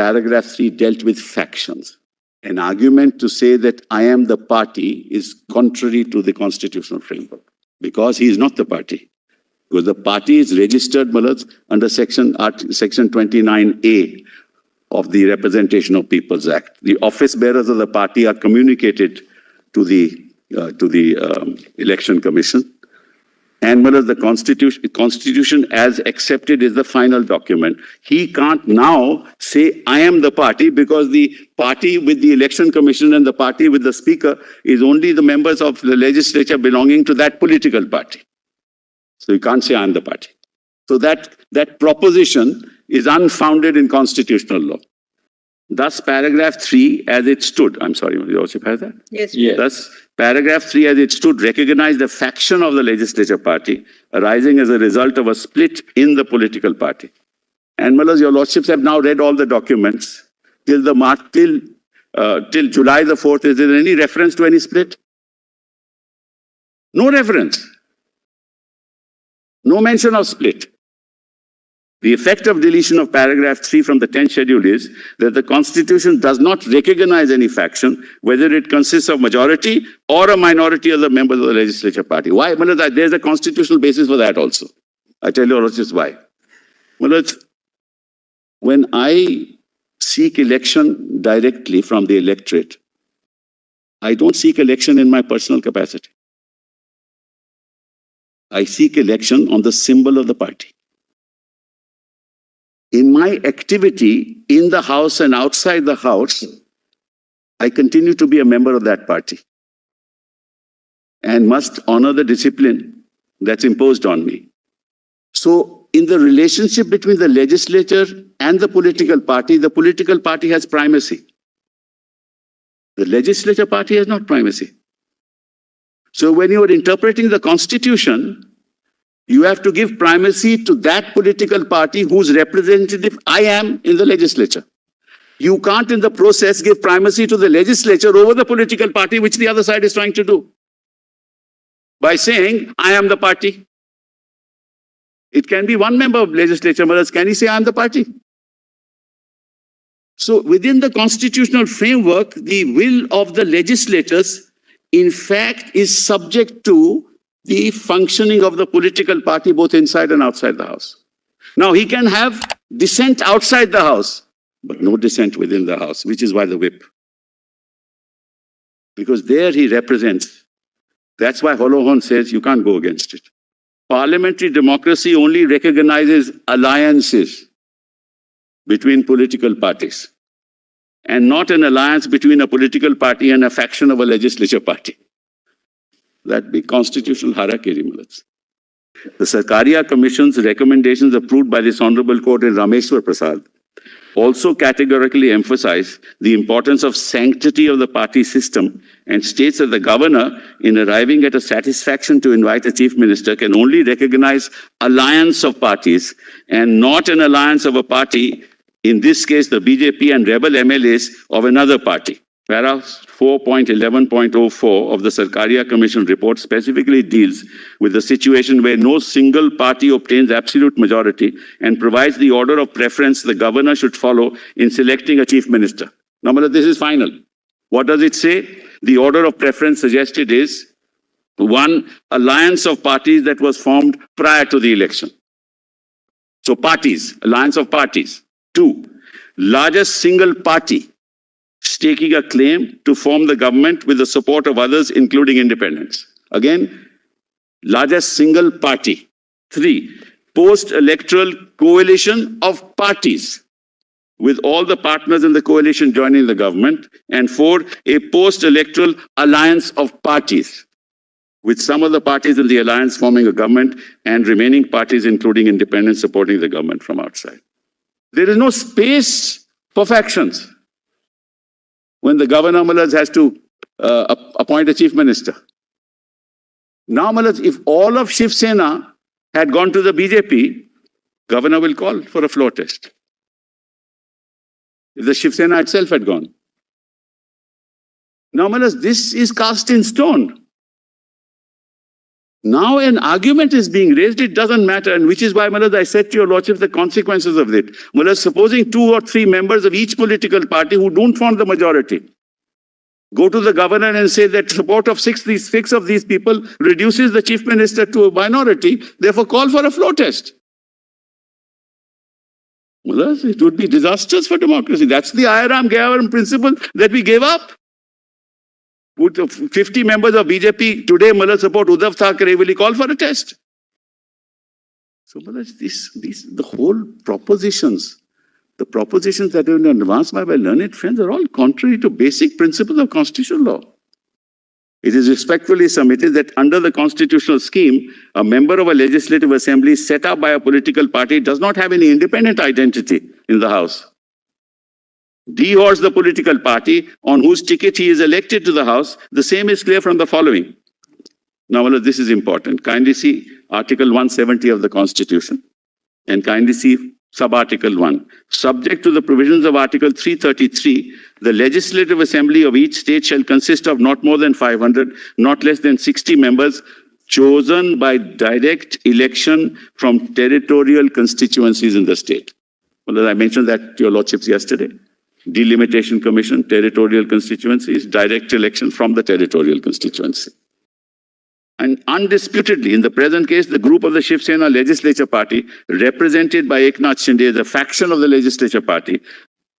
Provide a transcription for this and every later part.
paragraph 3 dealt with factions. An argument to say that I am the party is contrary to the constitutional framework, because he is not the party. Because the party is registered under section 29A of the Representation of Peoples Act. The office bearers of the party are communicated to the Election Commission. And the Constitution as accepted is the final document. He can't now say, I am the party, because the party with the Election Commission and the party with the Speaker is only the members of the legislature belonging to that political party. So you can't say, I am the party. So that proposition is unfounded in constitutional law. Thus, paragraph 3 as it stood, I'm sorry, you also have that? Yes. Yes. Thus, paragraph 3 as it stood recognized a faction of the legislature party arising as a result of a split in the political party. And your lordships have now read all the documents till July the 4th. Is there any reference to any split? No reference. No mention of split. The effect of deletion of paragraph 3 from the 10th schedule is that the Constitution does not recognize any faction, whether it consists of majority or a minority of the members of the legislature party. Why? There's a constitutional basis for that also. I tell you just why. When I seek election directly from the electorate, I don't seek election in my personal capacity. I seek election on the symbol of the party. In my activity in the House and outside the House, I continue to be a member of that party and must honor the discipline that's imposed on me. So in the relationship between the legislature and the political party has primacy. The legislature party has not primacy. So when you are interpreting the Constitution, you have to give primacy to that political party whose representative I am in the legislature. You can't in the process give primacy to the legislature over the political party, which the other side is trying to do, by saying, I am the party. It can be one member of legislature, but can he say, I am the party? So within the constitutional framework, the will of the legislators, in fact, is subject to the functioning of the political party both inside and outside the House. Now, he can have dissent outside the House, but no dissent within the House, which is why the whip. Because there he represents. That's why Holohon says you can't go against it. Parliamentary democracy only recognizes alliances between political parties, and not an alliance between a political party and a faction of a legislature party. That be constitutional harakiri. The Sarkaria Commission's recommendations approved by this Honorable Court in Rameshwar Prasad also categorically emphasize the importance of sanctity of the party system and states that the governor, in arriving at a satisfaction to invite a chief minister, can only recognize alliance of parties and not an alliance of a party, in this case the BJP and rebel MLAs of another party. Para 4.11.04 of the Sarkaria Commission report specifically deals with the situation where no single party obtains absolute majority and provides the order of preference the governor should follow in selecting a chief minister. Now, this is final. What does it say? The order of preference suggested is 1, alliance of parties that was formed prior to the election. So parties, alliance of parties. 2, largest single party staking a claim to form the government with the support of others, including independents. Again, largest single party. 3, post-electoral coalition of parties, with all the partners in the coalition joining the government. And 4, a post-electoral alliance of parties, with some of the parties in the alliance forming a government and remaining parties, including independents, supporting the government from outside. There is no space for factions when the governor has to appoint a chief minister. Now, if all of Shiv Sena had gone to the BJP, governor will call for a floor test. If the Shiv Sena itself had gone. Now, this is cast in stone. Now an argument is being raised, it doesn't matter, and which is why, Malad, I said to your lordships the consequences of it. Malad, supposing 2 or 3 members of each political party who don't form the majority go to the governor and say that support of six of these people reduces the chief minister to a minority, therefore call for a floor test. Malad, it would be disastrous for democracy. That's the Ayram Gayavaram principle that we gave up. Would 50 members of BJP today, Malad, support Uddhav Thackerey? Will he call for a test? So, Malad, the whole propositions, the propositions that have been advanced by learned friends are all contrary to basic principles of constitutional law. It is respectfully submitted that under the constitutional scheme, a member of a legislative assembly set up by a political party does not have any independent identity in the House. Dehors the political party on whose ticket he is elected to the House. The same is clear from the following. Now, this is important. Kindly see Article 170 of the Constitution and kindly see Sub-Article 1. Subject to the provisions of Article 333, the Legislative Assembly of each state shall consist of not more than 500, not less than 60 members chosen by direct election from territorial constituencies in the state. Well, I mentioned that to your lordships yesterday. Delimitation Commission, territorial constituencies, direct election from the territorial constituency. And undisputedly, in the present case, the group of the Shiv Sena legislature party, represented by Eknath Shinde, the faction of the legislature party,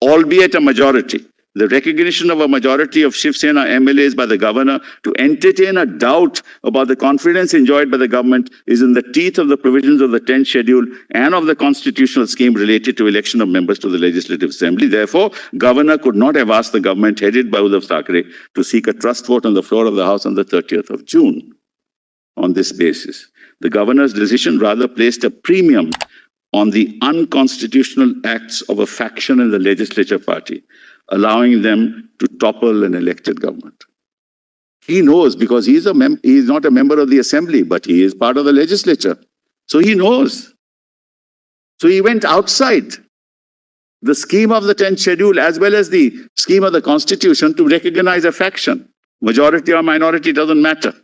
albeit a majority, the recognition of a majority of Shiv Sena MLAs by the governor to entertain a doubt about the confidence enjoyed by the government is in the teeth of the provisions of the 10th schedule and of the constitutional scheme related to election of members to the Legislative Assembly. Therefore, governor could not have asked the government headed by Uddhav Thackerey to seek a trust vote on the floor of the House on the 30th of June. On this basis, the governor's decision rather placed a premium on the unconstitutional acts of a faction in the legislature party, allowing them to topple an elected government. He knows because he is not a member of the assembly, but he is part of the legislature. So he knows. So he went outside the scheme of the 10th schedule as well as the scheme of the constitution to recognize a faction. Majority or minority doesn't matter.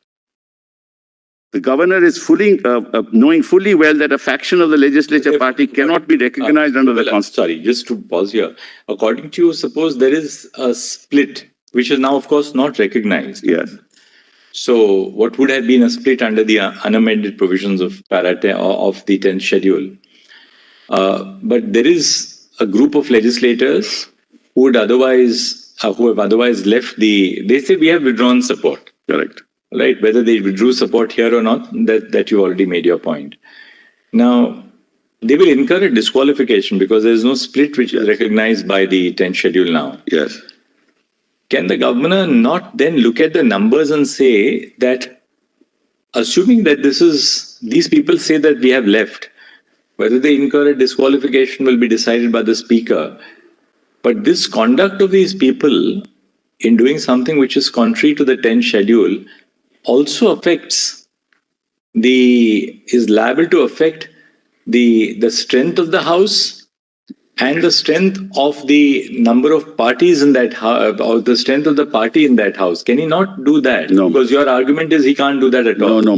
The governor is knowing fully well that a faction of the legislature party cannot be recognized under the constitution. Sorry, just to pause here. According to you, suppose there is a split, which is now, of course, not recognized. Yes. So, what would have been a split under the unamended provisions of of the 10th schedule? But there is a group of legislators who would otherwise, who have otherwise left they say we have withdrawn support. Correct. Right, whether they withdrew support here or not, that you already made your point. Now, they will incur a disqualification because there is no split which is recognized by the 10th schedule now. Yes. Can the governor not then look at the numbers and say that, assuming that these people say that we have left, whether they incur a disqualification will be decided by the speaker, but this conduct of these people in doing something which is contrary to the 10th schedule also is liable to affect the strength of the House and the strength of the number of parties in that House, or the strength of the party in that House. Can he not do that? No. Because your argument is he can't do that at all. No,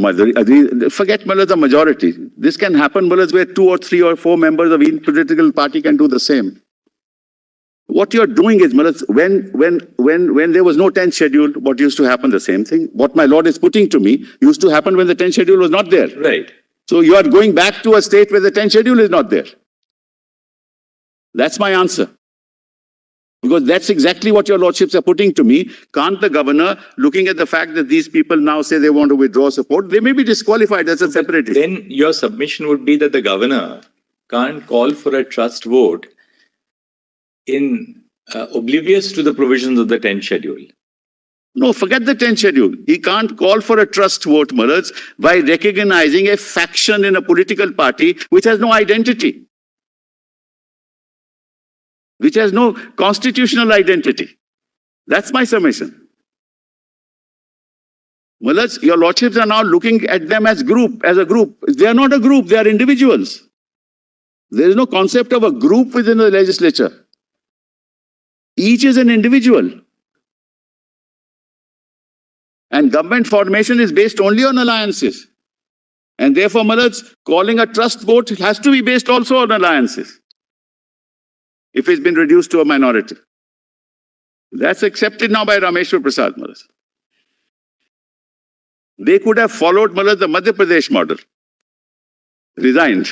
forget the majority. This can happen where 2 or 3 or 4 members of each political party can do the same. What you're doing is, when there was no 10th schedule, what used to happen? The same thing. What my lord is putting to me used to happen when the 10th schedule was not there. Right. So you are going back to a state where the 10th schedule is not there. That's my answer. Because that's exactly what your lordships are putting to me. Can't the governor, looking at the fact that these people now say they want to withdraw support, they may be disqualified as a separate issue. Then your submission would be that the governor can't call for a trust vote in oblivious to the provisions of the 10th schedule. No, forget the 10th schedule. He can't call for a trust vote, Maharaj, by recognizing a faction in a political party which has no identity, which has no constitutional identity. That's my submission. Maharaj, your lordships are now looking at them as a group. They are not a group, they are individuals. There is no concept of a group within the legislature. Each is an individual. And government formation is based only on alliances. And therefore, Malaj, calling a trust vote has to be based also on alliances. If it's been reduced to a minority. That's accepted now by Rameshwar Prasad, Malaj. They could have followed, Malaj, the Madhya Pradesh model. Resigned.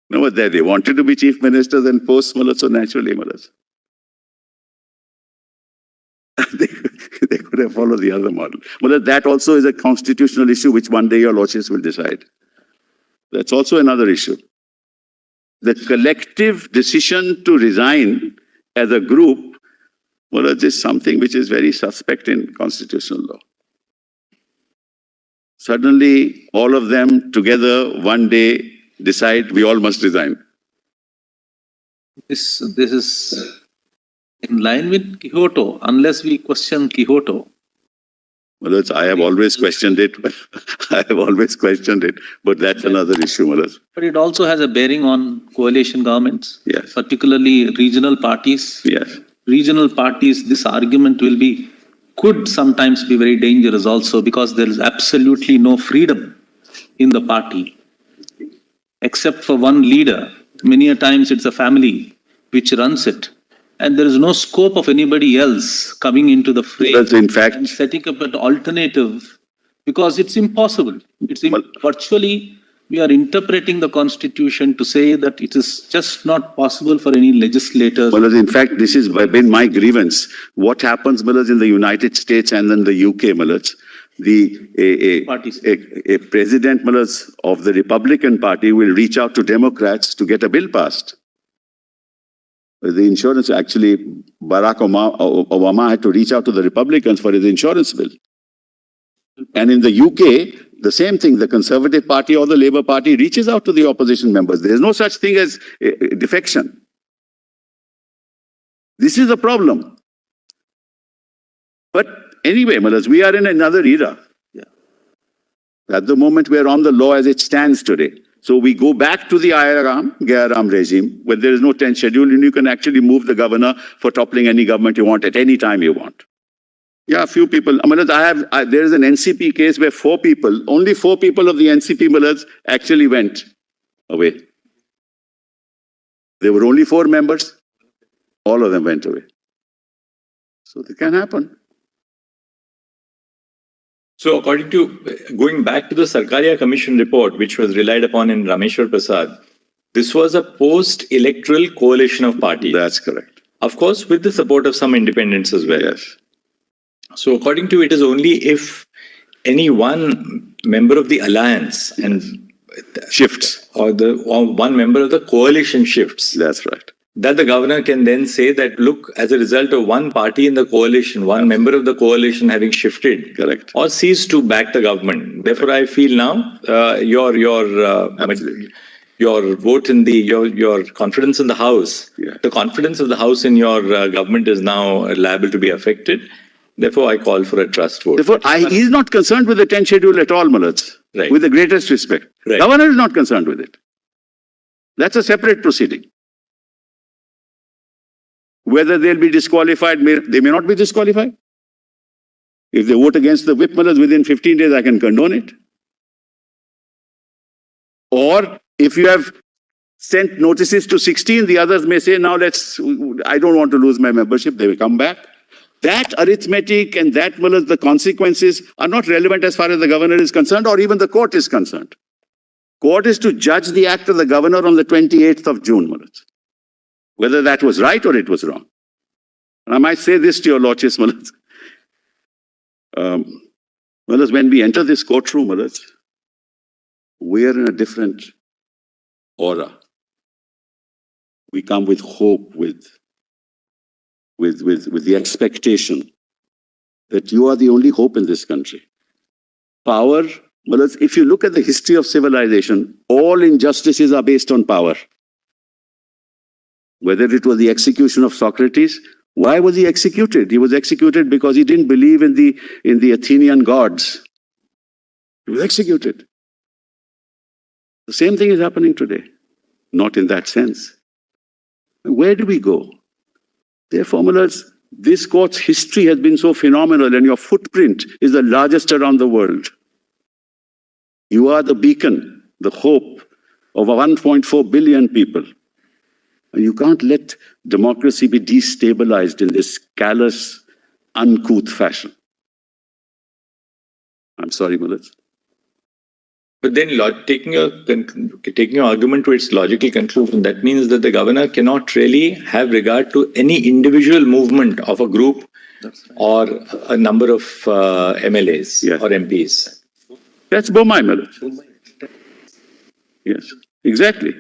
No, but they wanted to be chief ministers and post, Malaj, so naturally, Malaj. They could have followed the other model. But that also is a constitutional issue which one day your lordships will decide. That's also another issue. The collective decision to resign as a group, well, it is something which is very suspect in constitutional law. Suddenly, all of them together one day decide we all must resign. This is in line with Kyoto, unless we question Kyoto. Well, I have always questioned it. I have always questioned it, but that's another issue, Malaj. But it also has a bearing on coalition governments, Yes. particularly regional parties. Yes. Regional parties, this argument could sometimes be very dangerous also, because there is absolutely no freedom in the party, except for one leader. Many a times it's a family which runs it. And there is no scope of anybody else coming into the fray. That's in fact, and setting up an alternative, because it's impossible. Virtually, we are interpreting the constitution to say that it is just not possible for any legislators. Malaj, in fact, this has been my grievance. What happens, Malaj, in the United States and in the UK, Malaj, a president, Malaj, of the Republican Party will reach out to Democrats to get a bill passed. The insurance, actually, Barack Obama had to reach out to the Republicans for his insurance bill. And in the UK, the same thing, the Conservative Party or the Labour Party reaches out to the opposition members. There is no such thing as defection. This is a problem. But anyway, Malaj, we are in another era. Yeah. At the moment, we are on the law as it stands today. So we go back to the Gairam regime, where there is no 10th schedule, and you can actually move the governor for toppling any government you want at any time you want. Yeah, a few people. Malaj, there is an NCP case where only four people of the NCP, Malaj, actually went away. There were only 4 members. All of them went away. So it can happen. So according to, going back to the Sarkaria Commission report, which was relied upon in Rameshwar Prasad, this was a post-electoral coalition of parties. That's correct. Of course, with the support of some independents as well. Yes. So according to it is only if any one member of the alliance and shifts, or one member of the coalition shifts. That's right. That the governor can then say that, look, as a result of one party in the coalition, one member of the coalition having shifted, correct, or ceased to back the government. Therefore, I feel now your vote in your confidence in the House, the confidence of the House in your government is now liable to be affected. Therefore, I call for a trust vote. Therefore, he is not concerned with the 10th schedule at all, Malaj. Right. With the greatest respect. Right. Governor is not concerned with it. That's a separate proceeding. Whether they'll be disqualified, they may not be disqualified. If they vote against the whip, Malaj, within 15 days, I can condone it. Or if you have sent notices to 16, the others may say, now I don't want to lose my membership. They will come back. That arithmetic and that, Malaj, the consequences are not relevant as far as the governor is concerned, or even the court is concerned. Court is to judge the act of the governor on the 28th of June, Malaj. Whether that was right or it was wrong. And I might say this to your lordships, Malaj. Malaj, when we enter this courtroom, Malaj, we are in a different aura. We come with hope, with the expectation that you are the only hope in this country. Power, Malaj, if you look at the history of civilization, all injustices are based on power. Whether it was the execution of Socrates, why was he executed? He was executed because he didn't believe in the Athenian gods. He was executed. The same thing is happening today. Not in that sense. Where do we go? Therefore, Malaj, this court's history has been so phenomenal, and your footprint is the largest around the world. You are the beacon, the hope of 1.4 billion people. And you can't let democracy be destabilized in this callous, uncouth fashion. I'm sorry, Mullah. But then taking your argument to its logical conclusion, that means that the governor cannot really have regard to any individual movement of a group or a number of MLAs or MPs. That's Bomai, Mullah. Yes, exactly.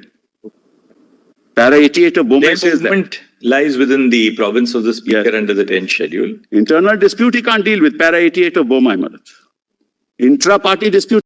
Para 88 of Bomai says that. Movement lies within the province of the Speaker under the 10th schedule. Internal dispute he can't deal with. Para 88 of Bomai, Mullah. Intra-party dispute.